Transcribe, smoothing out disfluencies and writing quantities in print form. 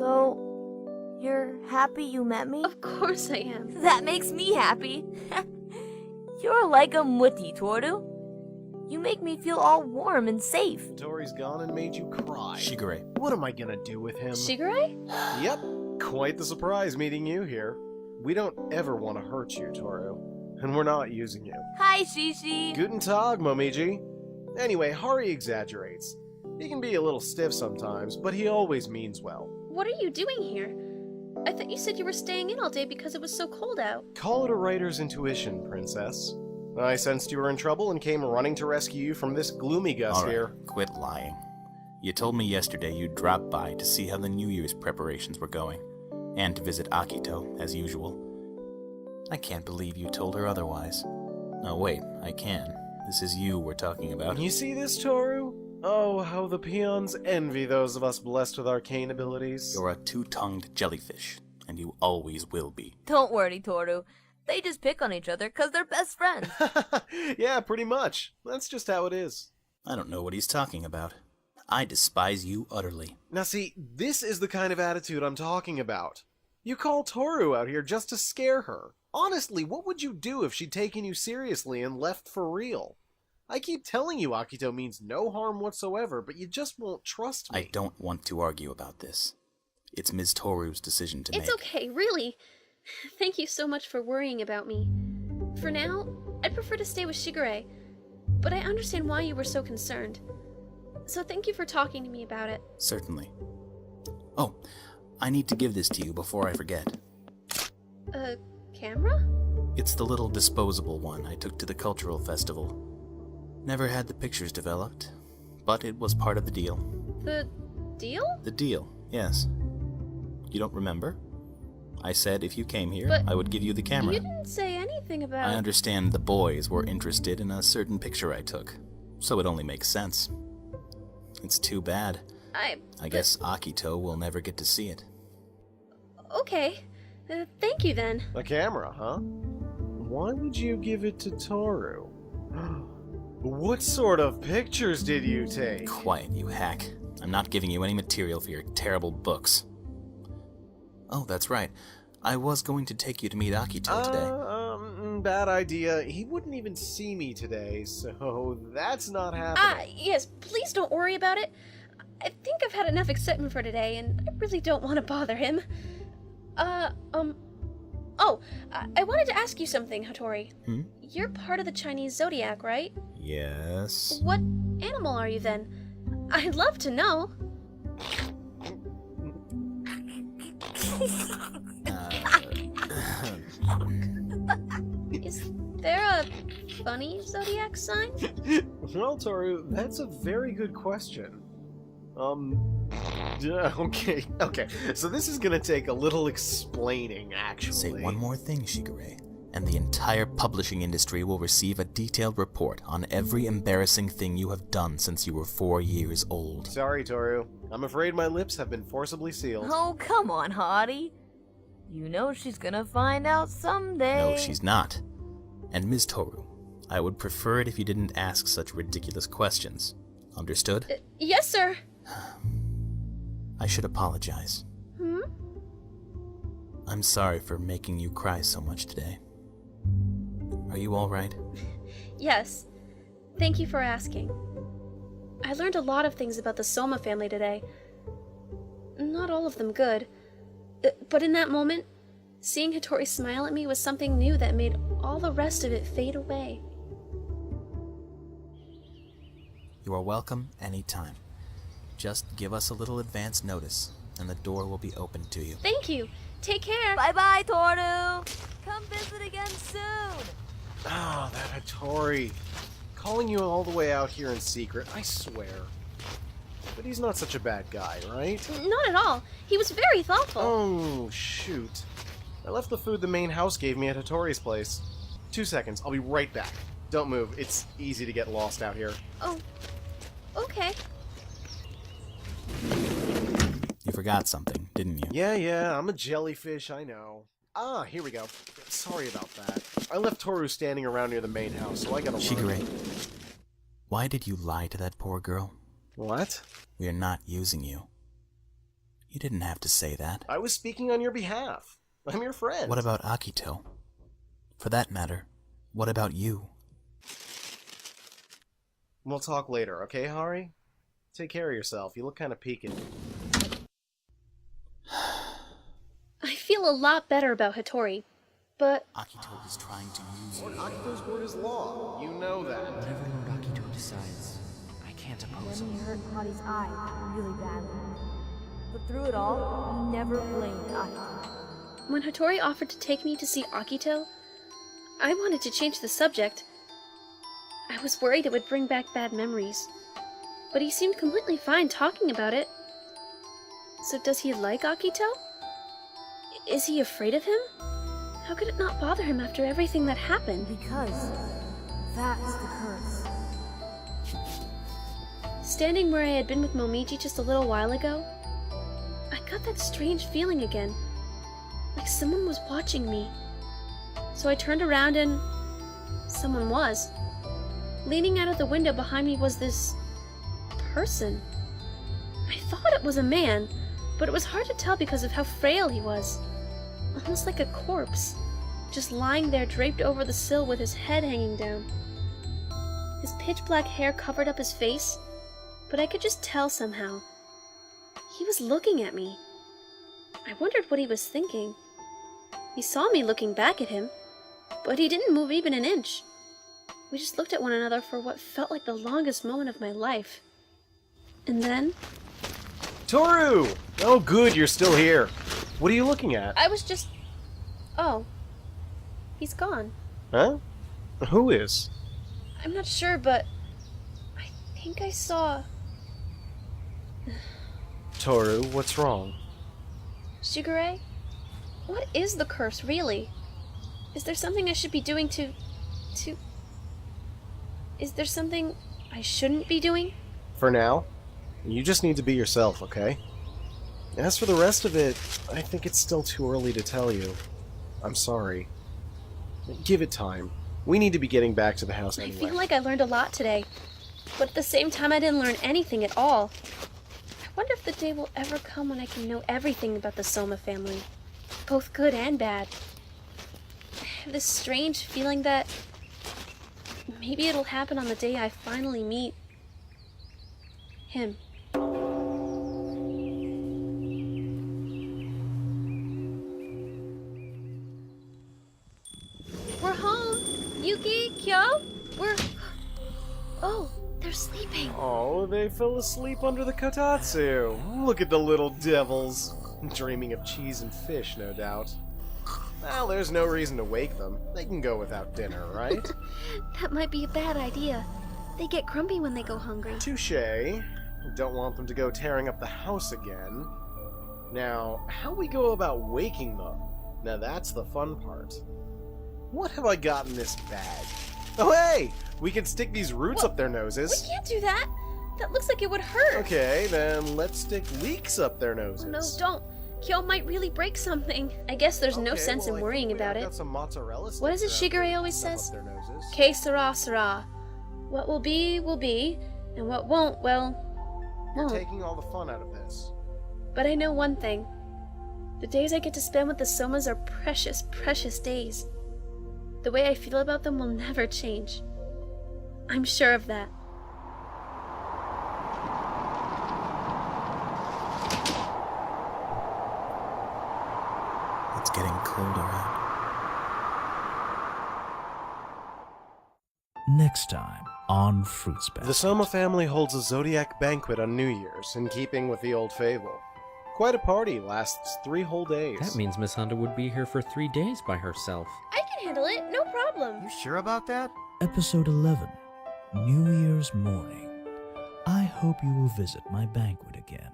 So, you're happy you met me? Of course I am. That makes me happy. You're like a mutti, Toru. You make me feel all warm and safe. Tori's gone and made you cry. Shigure. What am I gonna do with him? Shigure? Yep, quite the surprise meeting you here. We don't ever want to hurt you, Toru. And we're not using you. Hi, Shishi. Guten Tag, Momiji. Anyway, Hari exaggerates. He can be a little stiff sometimes, but he always means well. What are you doing here? I thought you said you were staying in all day because it was so cold out. Call it a writer's intuition, princess. I sensed you were in trouble and came running to rescue you from this gloomy gust here. Quit lying. You told me yesterday you'd drop by to see how the New Year's preparations were going, and to visit Akito, as usual. I can't believe you told her otherwise. No, wait, I can. This is you we're talking about. You see this, Toru? Oh, how the peons envy those of us blessed with arcane abilities. You're a two-tongued jellyfish, and you always will be. Don't worry, Toru. They just pick on each other because they're best friends. Yeah, pretty much. That's just how it is. I don't know what he's talking about. I despise you utterly. Now see, this is the kind of attitude I'm talking about. You call Toru out here just to scare her. Honestly, what would you do if she'd taken you seriously and left for real? I keep telling you Akito means no harm whatsoever, but you just won't trust me. I don't want to argue about this. It's Ms. Toru's decision to make. It's okay, really. Thank you so much for worrying about me. For now, I'd prefer to stay with Shigure, but I understand why you were so concerned. So thank you for talking to me about it. Certainly. Oh, I need to give this to you before I forget. A camera? It's the little disposable one I took to the cultural festival. Never had the pictures developed, but it was part of the deal. The deal? The deal, yes. You don't remember? I said if you came here, But I would give you the camera. You didn't say anything about... I understand the boys were interested in a certain picture I took, so it only makes sense. It's too bad. I guess Akito will never get to see it. Okay. Thank you then. A camera, huh? Why would you give it to Toru? What sort of pictures did you take? Quiet, you hack. I'm not giving you any material for your terrible books. Oh, that's right. I was going to take you to meet Akito today. Bad idea. He wouldn't even see me today, so that's not happening. Yes, please don't worry about it. I think I've had enough excitement for today, and I really don't want to bother him. I wanted to ask you something, Hattori. You're part of the Chinese zodiac, right? Yes. What animal are you then? I'd love to know. Is there a funny zodiac sign? Well, Toru, that's a very good question. Okay, so this is gonna take a little explaining, actually. Say one more thing, Shigure, and the entire publishing industry will receive a detailed report on every embarrassing thing you have done since you were 4 years old. Sorry, Toru. I'm afraid my lips have been forcibly sealed. Oh, come on, Hottie. You know she's gonna find out someday. No, she's not. And Ms. Toru, I would prefer it if you didn't ask such ridiculous questions. Understood? Yes, sir. I should apologize. I'm sorry for making you cry so much today. Are you all right? Yes. Thank you for asking. I learned a lot of things about the Soma family today. Not all of them good. But in that moment, seeing Hattori smile at me was something new that made all the rest of it fade away. You are welcome anytime. Just give us a little advance notice, and the door will be open to you. Thank you. Take care. Bye-bye, Toru. Come visit again soon. Ah, that Hattori. Calling you all the way out here in secret, I swear. But he's not such a bad guy, right? Not at all. He was very thoughtful. Oh, shoot. I left the food the main house gave me at Hattori's place. 2 seconds, I'll be right back. Don't move, it's easy to get lost out here. Oh, okay. You forgot something, didn't you? Yeah, I'm a jellyfish, I know. Ah, here we go. Sorry about that. I left Toru standing around near the main house, so I gotta Shigure, run. why did you lie to that poor girl? What? We are not using you. You didn't have to say that. I was speaking on your behalf. I'm your friend. What about Akito? For that matter, what about you? We'll talk later, okay, Hari? Take care of yourself. You look kind of peaked. I feel a lot better about Hattori, but Akito is trying to use Lord you. Akito's word is law. You know that. Whatever Lord Akito decides, I can't oppose Then he him. hurt Hari's eye really badly. But through it all, he never blamed Akito. when Hattori offered to take me to see Akito, I wanted to change the subject. I was worried it would bring back bad memories, but he seemed completely fine talking about it. So does he like Akito? Is he afraid of him? How could it not bother him after everything that happened? Because that's the curse. Standing where I had been with Momiji just a little while ago, I got that strange feeling again, like someone was watching me. So I turned around and someone was. Leaning out of the window behind me was this person. I thought it was a man, but it was hard to tell because of how frail he was. Almost like a corpse, just lying there draped over the sill with his head hanging down. His pitch black hair covered up his face, but I could just tell somehow. He was looking at me. I wondered what he was thinking. He saw me looking back at him, but he didn't move even an inch. We just looked at one another for what felt like the longest moment of my life. And then, Toru! Oh, good, you're still here. What are you looking at? I was just... Oh. He's gone. Huh? Who is? I'm not sure, but I think I saw... Toru, what's wrong? Shigure? What is the curse, really? Is there something I should be doing to... Is there something I shouldn't be doing? For now, you just need to be yourself, okay? As for the rest of it, I think it's still too early to tell you. I'm sorry. Give it time. We need to be getting back to the house I anyway. feel like I learned a lot today, but at the same time I didn't learn anything at all. I wonder if the day will ever come when I can know everything about the Soma family, both good and bad. I have this strange feeling that maybe it'll happen on the day I finally meet him. We're home! Yuki, Kyo? We're... Oh, they're sleeping. Oh, they fell asleep under the kotatsu. Look at the little devils. Dreaming of cheese and fish, no doubt. Well, there's no reason to wake them. They can go without dinner, right? That might be a bad idea. They get grumpy when they go hungry. Touché. Don't want them to go tearing up the house again. Now, how we go about waking them? Now that's the fun part. What have I got in this bag? Oh hey! We can stick these roots up their noses. We can't do that! That looks like it would hurt! Okay, then let's stick leeks up their noses. Oh, no, don't. Kyo might really break something. I guess there's no Okay, sense well, in I worrying think we about have it. got some mozzarella What is it sticks Shigure around always stuff says? up their noses. Que sera, sera. What will be, and what won't, well, You're won't. taking all the fun out of this. But I know one thing. The days I get to spend with the Somas are precious, precious days. The way I feel about them will never change. I'm sure of that. It's getting colder out. Next time on Fruits Basket. The Soma family holds a zodiac banquet on New Year's, in keeping with the old fable. Quite a party, lasts 3 whole days. That means Miss Honda would be here for 3 days by herself. I can handle it, no problem. You sure about that? Episode 11, New Year's Morning. I hope you will visit my banquet again.